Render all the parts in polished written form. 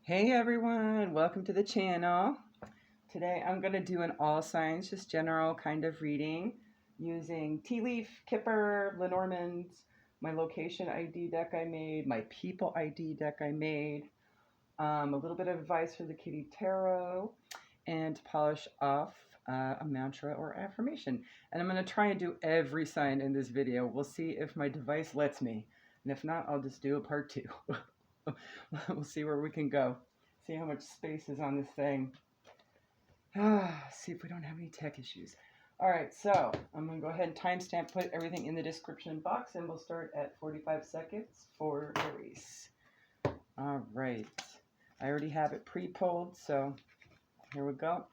Hey everyone, welcome to the channel. Today I'm going to do an all signs, just general kind of reading using tea leaf, Kipper, Lenormand, my location ID deck I made, my people ID deck I made, a little bit of advice for the Kitty Tarot, and to polish off a mantra or affirmation. And I'm going to try and do every sign in this video. We'll see if my device lets me. And if not, I'll just do a part 2. We'll see where we can go. See how much space is on this thing. See if we don't have any tech issues. All right, so I'm going to go ahead and timestamp, put everything in the description box, and we'll start at 45 seconds for Aries. All right. I already have it pre-pulled, so here we go.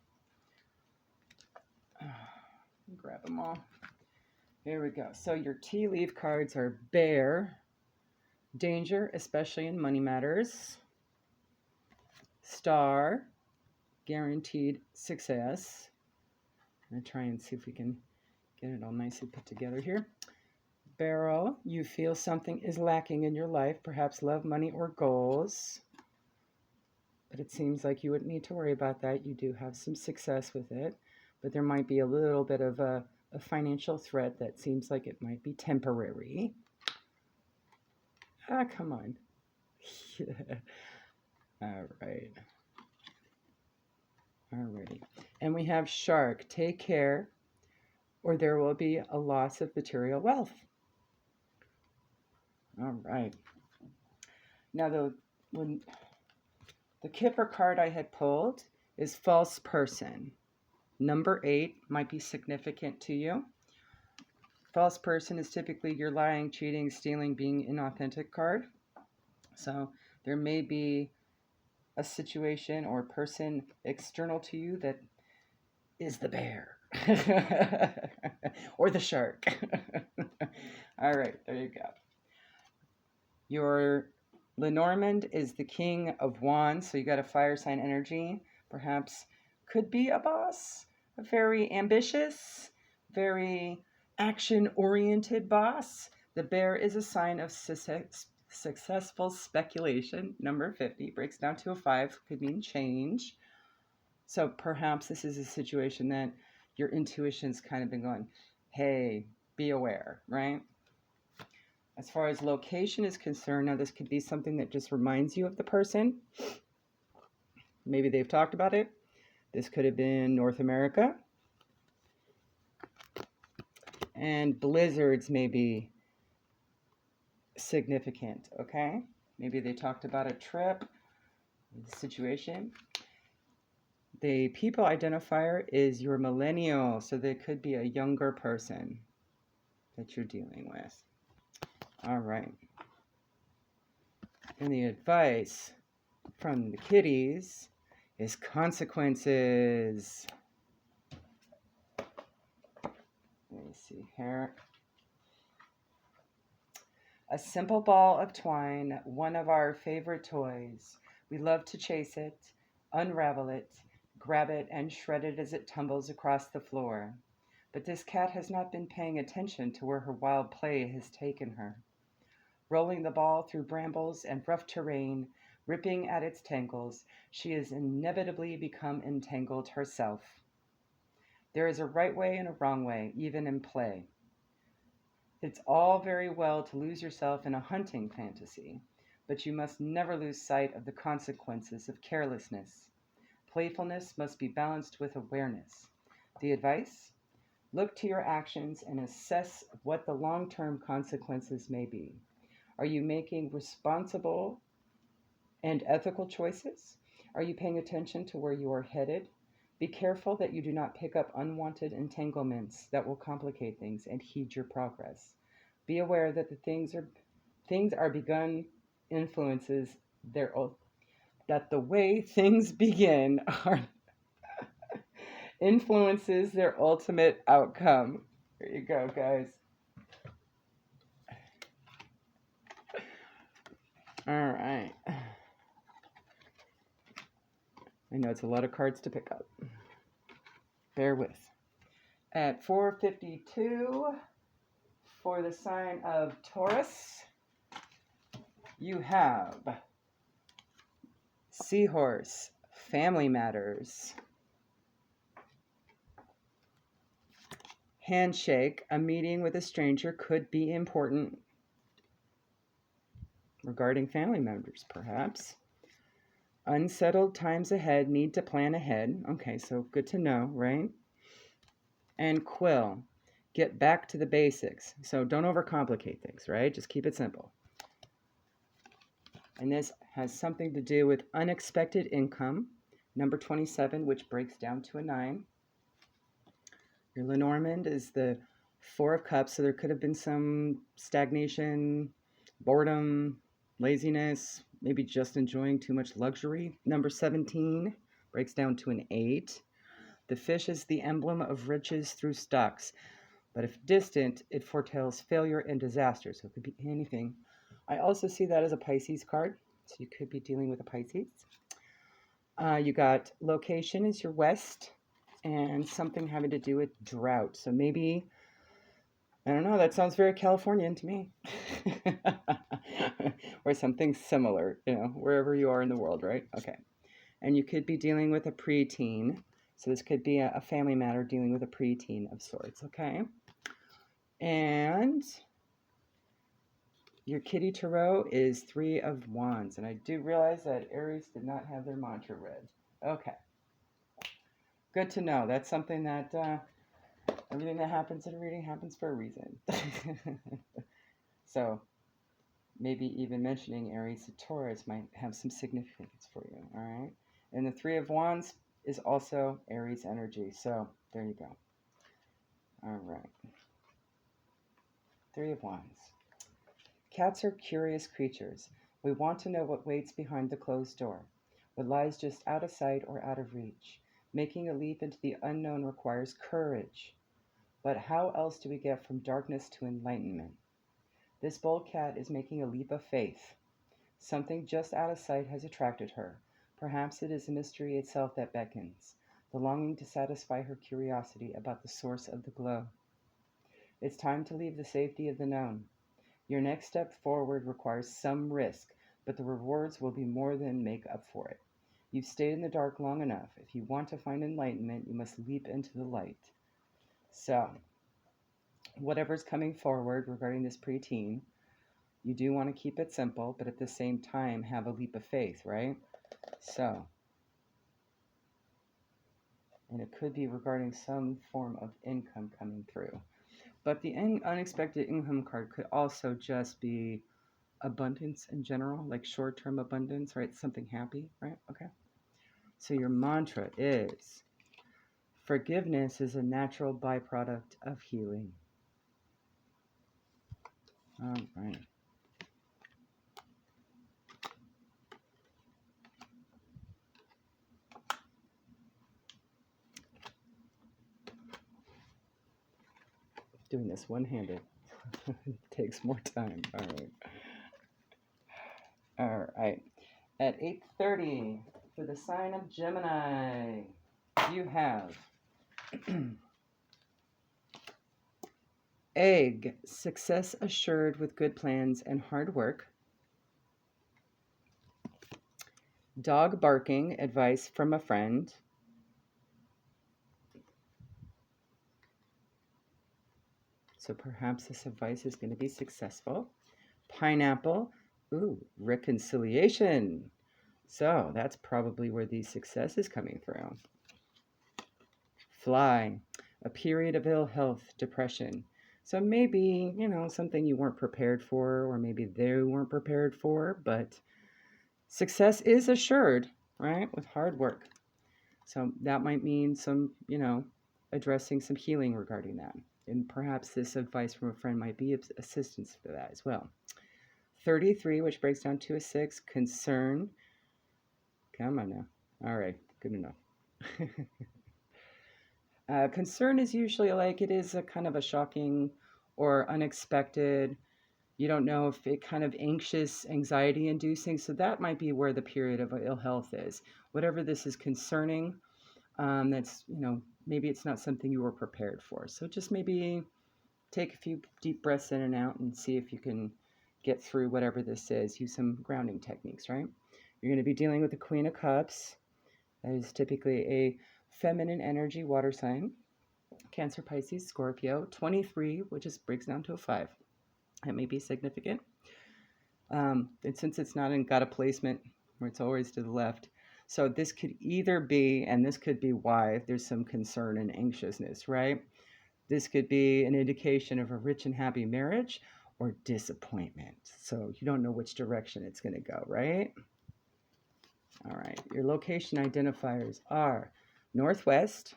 Grab them all. Here we go. So your tea leaf cards are Bear, Danger, especially in money matters, Star, guaranteed success. I'm going to try and see if we can get it all nicely put together here. Barrel, you feel something is lacking in your life, perhaps love, money, or goals. But it seems like you wouldn't need to worry about that. You do have some success with it, but there might be a little bit of a financial threat that seems like it might be temporary. Come on. All right. Alrighty. And we have Shark. Take care, or there will be a loss of material wealth. All right. Now, the Kipper card I had pulled is False Person. Number 8 might be significant to you. False person is typically your lying, cheating, stealing, being inauthentic card. So there may be a situation or person external to you that is the bear or the shark. All right, there you go. Your Lenormand is the King of Wands, so you got a fire sign energy. Perhaps could be a boss, a very ambitious, very action-oriented boss. The bear is a sign of successful speculation. Number 50 breaks down to a 5, could mean change. So perhaps this is a situation that your intuition's kind of been going, hey, be aware, right? As far as location is concerned, now this could be something that just reminds you of the person. Maybe they've talked about it. This could have been North America. And blizzards may be significant, okay? Maybe they talked about a trip, situation. The people identifier is your millennial, so they could be a younger person that you're dealing with. All right. And the advice from the kitties is consequences. Let me see here. A simple ball of twine, one of our favorite toys. We love to chase it, unravel it, grab it, and shred it as it tumbles across the floor. But this cat has not been paying attention to where her wild play has taken her. Rolling the ball through brambles and rough terrain, ripping at its tangles, she has inevitably become entangled herself. There is a right way and a wrong way, even in play. It's all very well to lose yourself in a hunting fantasy, but you must never lose sight of the consequences of carelessness. Playfulness must be balanced with awareness. The advice? Look to your actions and assess what the long-term consequences may be. Are you making responsible and ethical choices? Are you paying attention to where you are headed? Be careful that you do not pick up unwanted entanglements that will complicate things and heed your progress. Be aware that the things are begun influences that the way things begin are influences their ultimate outcome. There you go, guys. All right. I know it's a lot of cards to pick up. Bear with. At 4:52 for the sign of Taurus, you have Seahorse, family matters. Handshake, a meeting with a stranger could be important regarding family members, perhaps. Unsettled times ahead, need to plan ahead. Okay, so good to know, right? And quill, get back to the basics. So don't overcomplicate things, right? Just keep it simple. And this has something to do with unexpected income. Number 27, which breaks down to a 9. Your Lenormand is the 4 of Cups, so there could have been some stagnation, boredom, laziness, maybe just enjoying too much luxury. Number 17 breaks down to an 8. The fish is the emblem of riches through stocks, but if distant, it foretells failure and disaster, so it could be anything. I also see that as a Pisces card, so you could be dealing with a Pisces. You got location is your west, and something having to do with drought. So maybe, I don't know, that sounds very Californian to me. Or something similar, wherever you are in the world, right? Okay. And you could be dealing with a preteen. So this could be a family matter dealing with a preteen of sorts, okay? And your kitty tarot is 3 of Wands. And I do realize that Aries did not have their mantra read. Okay. Good to know. That's something that everything that happens in a reading happens for a reason. So maybe even mentioning Aries to Taurus might have some significance for you, all right? And the 3 of Wands is also Aries energy. So there you go. All right. 3 of Wands. Cats are curious creatures. We want to know what waits behind the closed door, what lies just out of sight or out of reach. Making a leap into the unknown requires courage. But how else do we get from darkness to enlightenment? This bold cat is making a leap of faith. Something just out of sight has attracted her. Perhaps it is the mystery itself that beckons, the longing to satisfy her curiosity about the source of the glow. It's time to leave the safety of the known. Your next step forward requires some risk, but the rewards will be more than make up for it. You've stayed in the dark long enough. If you want to find enlightenment, you must leap into the light. So, whatever's coming forward regarding this preteen, you do want to keep it simple, but at the same time have a leap of faith, right? So, and it could be regarding some form of income coming through. But the unexpected income card could also just be abundance in general, like short-term abundance, right? Something happy, right? Okay. So your mantra is, forgiveness is a natural byproduct of healing. All right. Doing this one-handed takes more time. All right. All right. At 8:30 for the sign of Gemini, you have egg, success assured with good plans and hard work. Dog barking, advice from a friend. So perhaps this advice is going to be successful. Pineapple, ooh, reconciliation. So that's probably where the success is coming through. Fly, a period of ill health, depression. So maybe, something you weren't prepared for, or maybe they weren't prepared for, but success is assured, right, with hard work. So that might mean some, addressing some healing regarding that. And perhaps this advice from a friend might be assistance for that as well. 33, which breaks down to a 6, concern. Come on now. All right, good enough. Concern is usually like it is a kind of a shocking or unexpected. You don't know if it kind of anxious, anxiety inducing. So that might be where the period of ill health is. Whatever this is concerning, that's, maybe it's not something you were prepared for. So just maybe take a few deep breaths in and out and see if you can get through whatever this is. Use some grounding techniques, right? You're going to be dealing with the Queen of Cups. That is typically a feminine energy water sign. Cancer, Pisces, Scorpio. 23, which just breaks down to a 5. That may be significant. And since it's not got a placement where it's always to the left. So this could either be, and this could be why there's some concern and anxiousness, right? This could be an indication of a rich and happy marriage or disappointment. So you don't know which direction it's going to go, right? All right. Your location identifiers are northwest,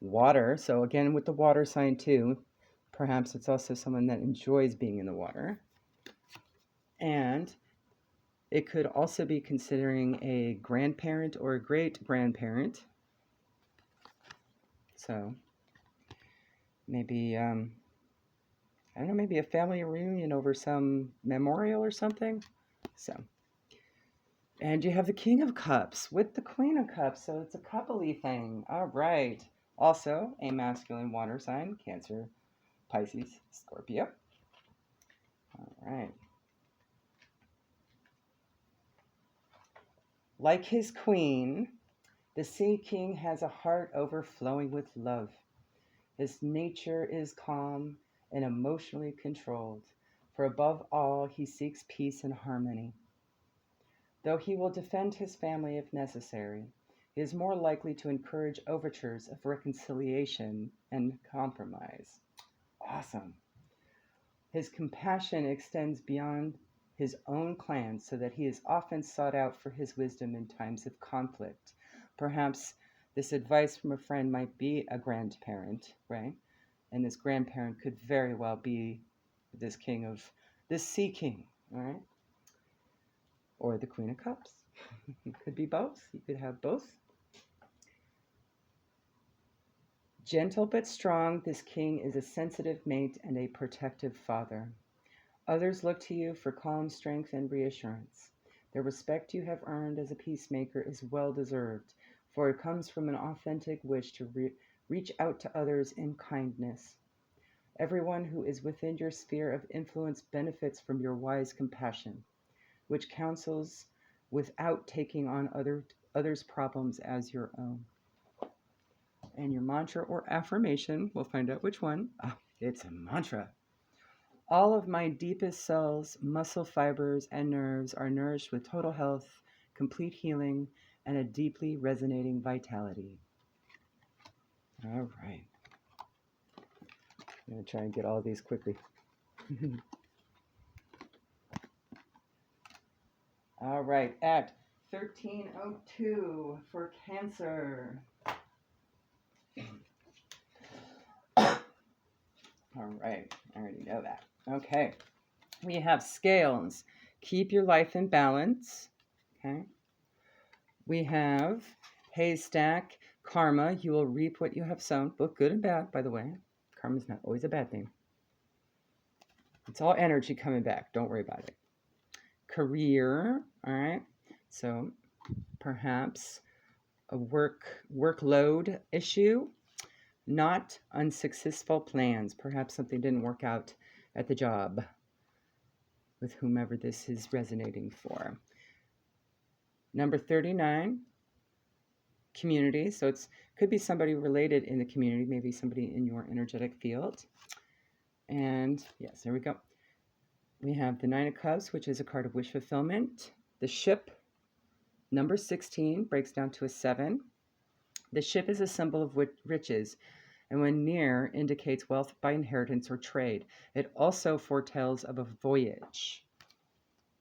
water. So again, with the water sign too, perhaps it's also someone that enjoys being in the water. And it could also be considering a grandparent or a great-grandparent. So maybe, I don't know, maybe a family reunion over some memorial or something. So, and you have the King of Cups with the Queen of Cups. So it's a coupley thing. All right. Also a masculine water sign, Cancer, Pisces, Scorpio. All right. Like his queen, the Sea King has a heart overflowing with love. His nature is calm and emotionally controlled, for above all, he seeks peace and harmony. Though he will defend his family if necessary, he is more likely to encourage overtures of reconciliation and compromise. Awesome. His compassion extends beyond his own clan so that he is often sought out for his wisdom in times of conflict. Perhaps this advice from a friend might be a grandparent, right? And this grandparent could very well be this Sea King, all right? Or the Queen of Cups. It could be both. You could have both. Gentle but strong, this king is a sensitive mate and a protective father. Others look to you for calm strength and reassurance. The respect you have earned as a peacemaker is well deserved, for it comes from an authentic wish to reach out to others in kindness. Everyone who is within your sphere of influence benefits from your wise compassion, which counsels without taking on others' problems as your own. And your mantra or affirmation, we'll find out which one. It's a mantra. All of my deepest cells, muscle fibers, and nerves are nourished with total health, complete healing, and a deeply resonating vitality. All right. I'm going to try and get all of these quickly. All right, at 13:02 for Cancer. All right, I already know that. Okay, we have Scales. Keep your life in balance. Okay. We have Haystack. Karma. You will reap what you have sown, both good and bad, by the way. Karma is not always a bad thing. It's all energy coming back. Don't worry about it. Career. All right. So perhaps a workload issue. Not unsuccessful plans. Perhaps something didn't work out at the job with whomever this is resonating for. Number 39, community. So it could be somebody related in the community, maybe somebody in your energetic field. And yes, there we go. We have the Nine of Cups, which is a card of wish fulfillment. The Ship, number 16, breaks down to a 7. The ship is a symbol of riches, and when near, indicates wealth by inheritance or trade. It also foretells of a voyage.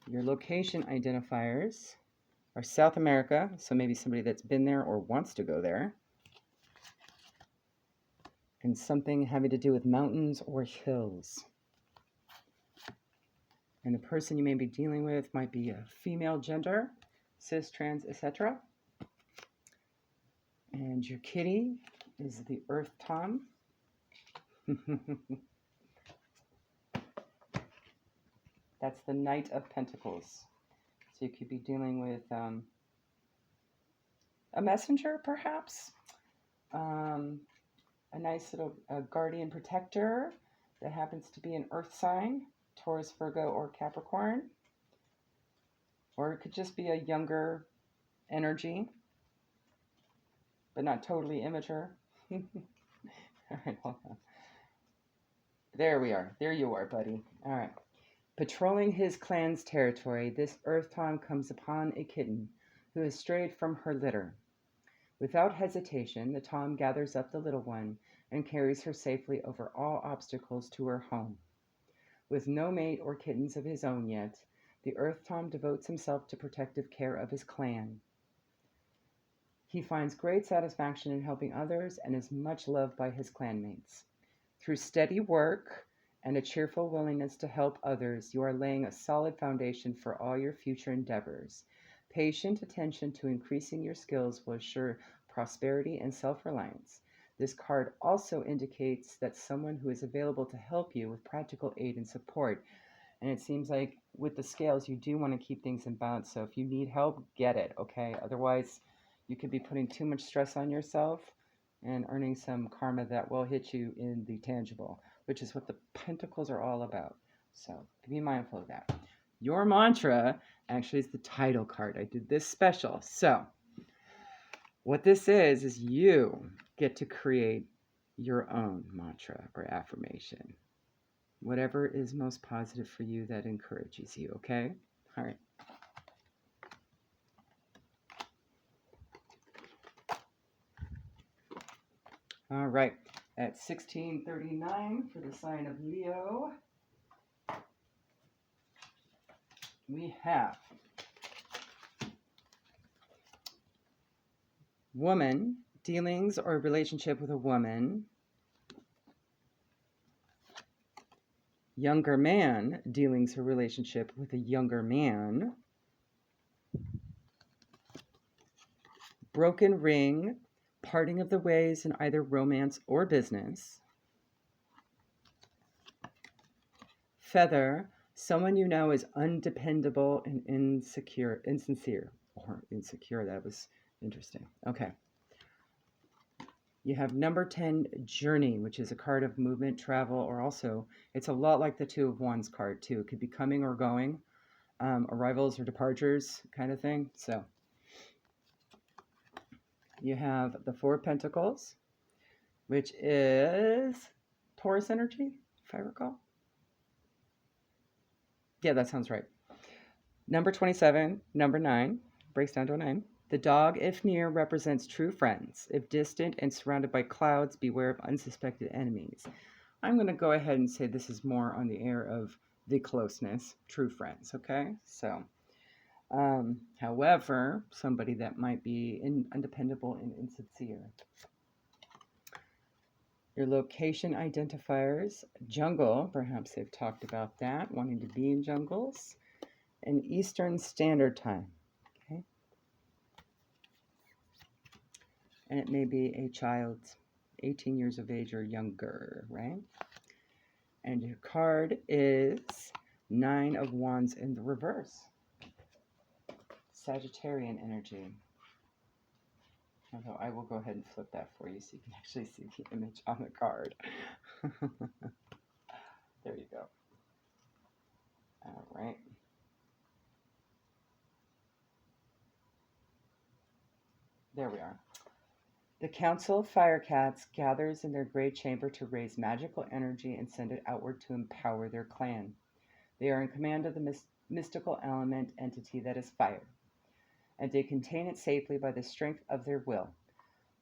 Your location identifiers are South America, so maybe somebody that's been there or wants to go there, and something having to do with mountains or hills. And the person you may be dealing with might be a female gender, cis, trans, etc. And your kitty is the Earth Tom. That's the Knight of Pentacles. So you could be dealing with a messenger, perhaps. A nice little guardian protector that happens to be an earth sign, Taurus, Virgo, or Capricorn. Or it could just be a younger energy, but not totally immature. All right, hold on. There we are. There you are, buddy. All right. Patrolling his clan's territory, this Earth Tom comes upon a kitten who has strayed from her litter. Without hesitation, the Tom gathers up the little one and carries her safely over all obstacles to her home. With no mate or kittens of his own yet, the Earth Tom devotes himself to protective care of his clan. He finds great satisfaction in helping others and is much loved by his clanmates. Through steady work and a cheerful willingness to help others, you are laying a solid foundation for all your future endeavors. Patient attention to increasing your skills will assure prosperity and self-reliance. This card also indicates that someone who is available to help you with practical aid and support. And it seems like with the scales, you do want to keep things in balance. So if you need help, get it, okay? Otherwise, you could be putting too much stress on yourself and earning some karma that will hit you in the tangible, which is what the pentacles are all about. So be mindful of that. Your mantra actually is the title card. I did this special. So what this is you get to create your own mantra or affirmation. Whatever is most positive for you that encourages you, okay? All right. All right. At 1639 for the sign of Leo, we have woman, dealings or relationship with a woman. Younger man, dealings or relationship with a younger man. Broken ring, parting of the ways in either romance or business. Feather, someone you know is undependable and insincere. That was interesting. Okay. You have number 10, journey, which is a card of movement, travel, or also, it's a lot like the Two of Wands card too. It could be coming or going, arrivals or departures kind of thing. So you have the Four of Pentacles, which is Taurus energy, if I recall. Yeah, that sounds right. Number 27, number 9, breaks down to a 9. The dog, if near, represents true friends. If distant and surrounded by clouds, beware of unsuspected enemies. I'm going to go ahead and say this is more on the air of the closeness, true friends, okay? So, however, somebody that might be undependable and insincere. Your location identifiers, jungle, perhaps they've talked about that, wanting to be in jungles, and Eastern Standard Time, okay? And it may be a child, 18 years of age or younger, right? And your card is Nine of Wands in the reverse. Sagittarian energy. Although I will go ahead and flip that for you so you can actually see the image on the card. There you go. All right. There we are. The Council of Firecats gathers in their great chamber to raise magical energy and send it outward to empower their clan. They are in command of the mystical element entity that is fire, and they contain it safely by the strength of their will.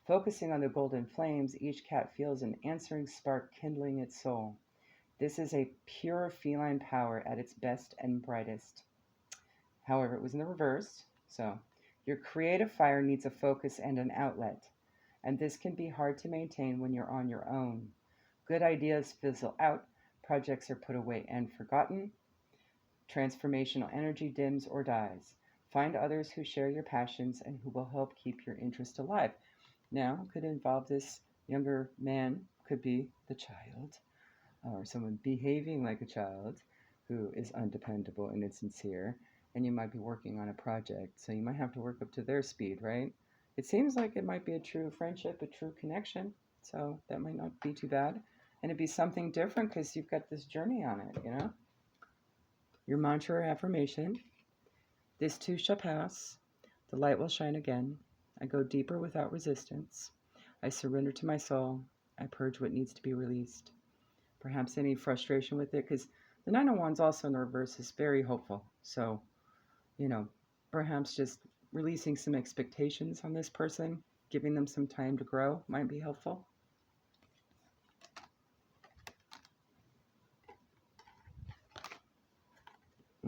Focusing on the golden flames, each cat feels an answering spark kindling its soul. This is a pure feline power at its best and brightest. However, it was in the reverse, so your creative fire needs a focus and an outlet, and this can be hard to maintain when you're on your own. Good ideas fizzle out, projects are put away and forgotten, transformational energy dims or dies. Find others who share your passions and who will help keep your interest alive. Now, could involve this younger man, could be the child, or someone behaving like a child who is undependable and insincere, and you might be working on a project, so you might have to work up to their speed, right? It seems like it might be a true friendship, a true connection, so that might not be too bad. And it'd be something different because you've got this journey on it, you know? Your mantra or affirmation. This too shall pass. The light will shine again. I go deeper without resistance. I surrender to my soul. I purge what needs to be released. Perhaps any frustration with it, because the Nine of Wands also in the reverse is very hopeful. So, perhaps just releasing some expectations on this person, giving them some time to grow might be helpful.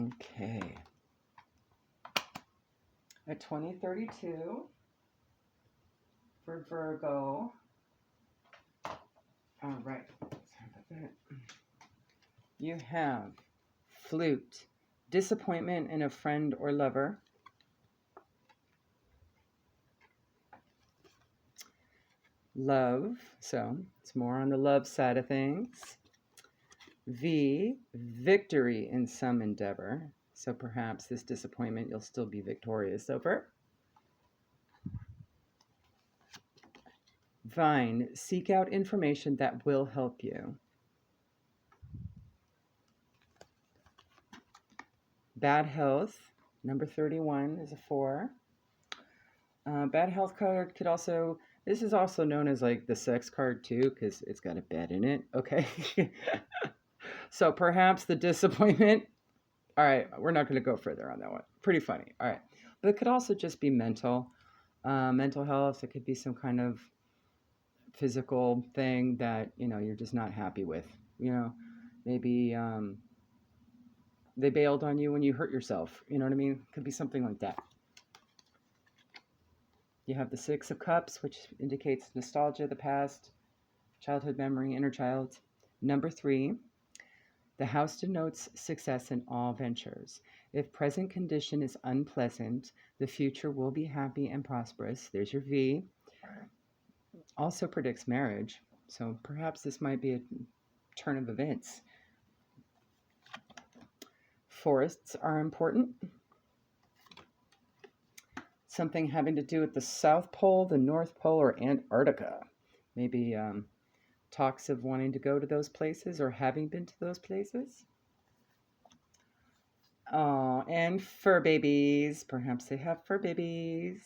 Okay. At 2032 for Virgo. All right. Sorry about that. You have flute, disappointment in a friend or lover. Love, so it's more on the love side of things. V, victory in some endeavor. So perhaps this disappointment you'll still be victorious over. Vine, seek out information that will help you. Bad health, number 31 is a 4. Bad health card could also, this is also known as like the sex card too, because it's got a bed in it. Okay. So perhaps the disappointment. All right, we're not going to go further on that one. Pretty funny. All right. But it could also just be mental health. It could be some kind of physical thing that, you're just not happy with. Maybe they bailed on you when you hurt yourself. You know what I mean? Could be something like that. You have the 6 of Cups, which indicates nostalgia of the past, childhood memory, inner child. Number 3, the house denotes success in all ventures. If present condition is unpleasant, the future will be happy and prosperous. There's your V. Also predicts marriage, so perhaps this might be a turn of events. Forests are important. Something having to do with the South Pole, the North Pole, or Antarctica. Maybe talks of wanting to go to those places or having been to those places. Oh, and fur babies. Perhaps they have fur babies.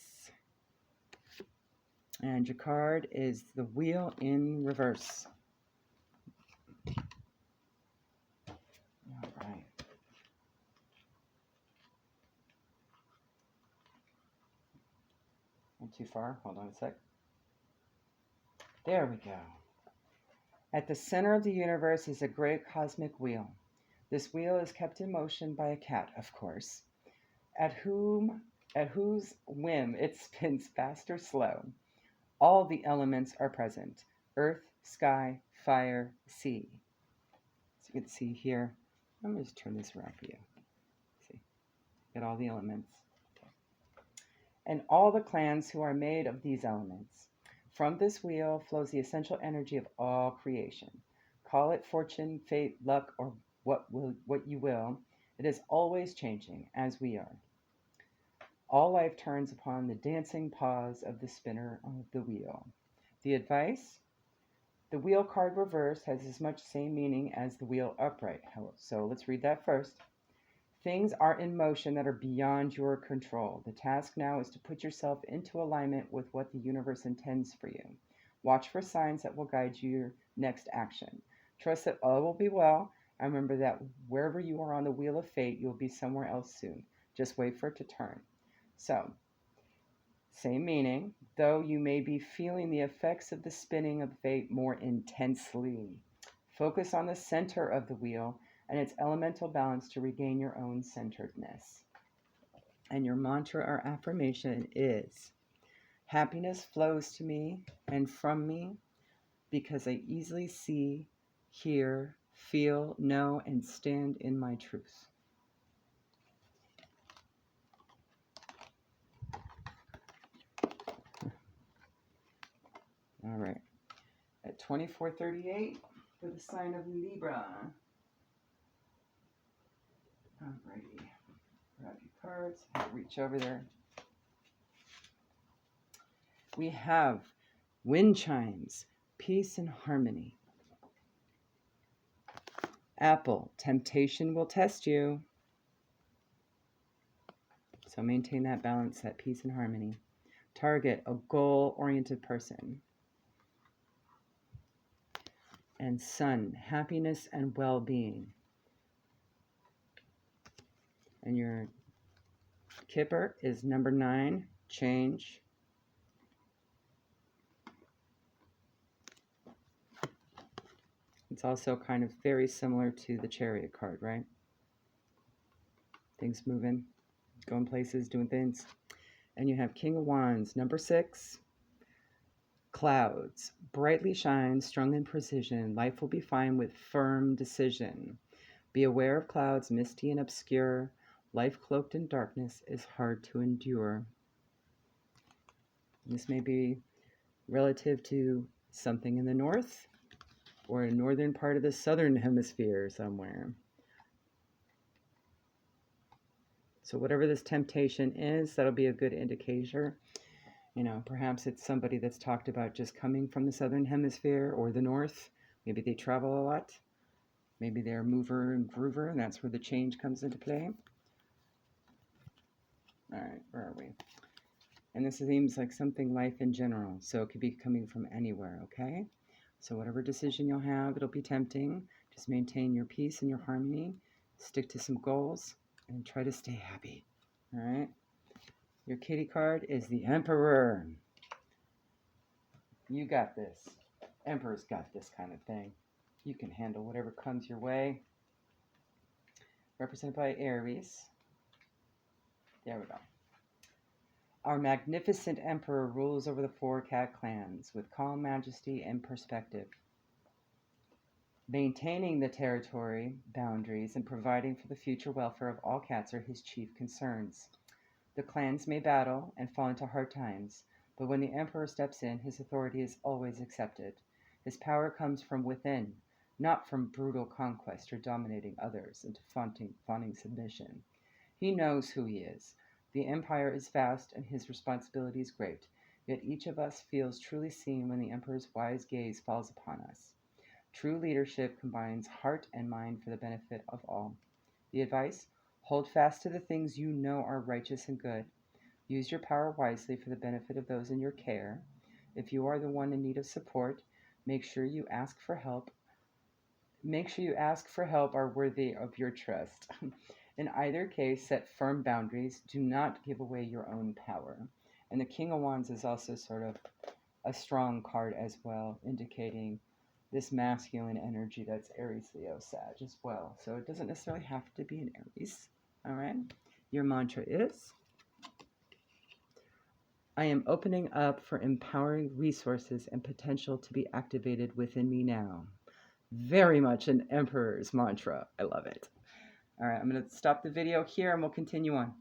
And your card is the Wheel in reverse. All right. Not too far. Hold on a sec. There we go. At the center of the universe is a great cosmic wheel. This wheel is kept in motion by a cat, of course, at whose whim it spins fast or slow. All the elements are present: earth, sky, fire, sea. So you can see here. I'm going to just turn this around for you. See, get all the elements. Okay. And all the clans who are made of these elements. From this wheel flows the essential energy of all creation. Call it fortune, fate, luck, or what you will. It is always changing, as we are. All life turns upon the dancing paws of the spinner of the wheel. The advice? The wheel card reverse has as much same meaning as the wheel upright. So let's read that first. Things are in motion that are beyond your control. The task now is to put yourself into alignment with what the universe intends for you. Watch for signs that will guide your next action. Trust that all will be well, and remember that wherever you are on the wheel of fate, you'll be somewhere else soon. Just wait for it to turn. So, same meaning, though you may be feeling the effects of the spinning of fate more intensely. Focus on the center of the wheel and its elemental balance to regain your own centeredness. And your mantra or affirmation is, happiness flows to me and from me because I easily see, hear, feel, know, and stand in my truth. All right. At 2438 for the sign of Libra. Alrighty. Grab your cards. Reach over there. We have wind chimes, peace and harmony. Apple, temptation will test you. So maintain that balance, that peace and harmony. Target, a goal-oriented person. And Sun, happiness and well-being. And your Kipper is number 9, change. It's also kind of very similar to the Chariot card, right? Things moving, going places, doing things. And you have King of Wands, number 6, clouds. Brightly shine, strong in precision. Life will be fine with firm decision. Be aware of clouds, misty and obscure. Life cloaked in darkness is hard to endure. This may be relative to something in the north or a northern part of the southern hemisphere somewhere. So whatever this temptation is, that'll be a good indicator. You know, perhaps it's somebody that's talked about just coming from the southern hemisphere or the north. Maybe they travel a lot. Maybe they're a mover and groover, and that's where the change comes into play. All right, where are we? And this seems like something life in general, so it could be coming from anywhere, okay? So whatever decision you'll have, it'll be tempting. Just maintain your peace and your harmony. Stick to some goals and try to stay happy, all right? Your kitty card is the Emperor. You got this. Emperor's got this kind of thing. You can handle whatever comes your way. Represented by Aries. There we go. Our magnificent Emperor rules over the 4 cat clans with calm majesty and perspective. Maintaining the territory boundaries and providing for the future welfare of all cats are his chief concerns. The clans may battle and fall into hard times, but when the Emperor steps in, his authority is always accepted. His power comes from within, not from brutal conquest or dominating others into fawning submission. He knows who he is. The empire is vast and his responsibility is great, yet each of us feels truly seen when the Emperor's wise gaze falls upon us. True leadership combines heart and mind for the benefit of all. The advice? Hold fast to the things you know are righteous and good. Use your power wisely for the benefit of those in your care. If you are the one in need of support, make sure you ask for help. Make sure you ask for help are worthy of your trust. In either case, set firm boundaries. Do not give away your own power. And the King of Wands is also sort of a strong card as well, indicating this masculine energy that's Aries, Leo, Sag as well. So it doesn't necessarily have to be an Aries. All right. Your mantra is, I am opening up for empowering resources and potential to be activated within me now. Very much an Emperor's mantra. I love it. All right, I'm going to stop the video here and we'll continue on.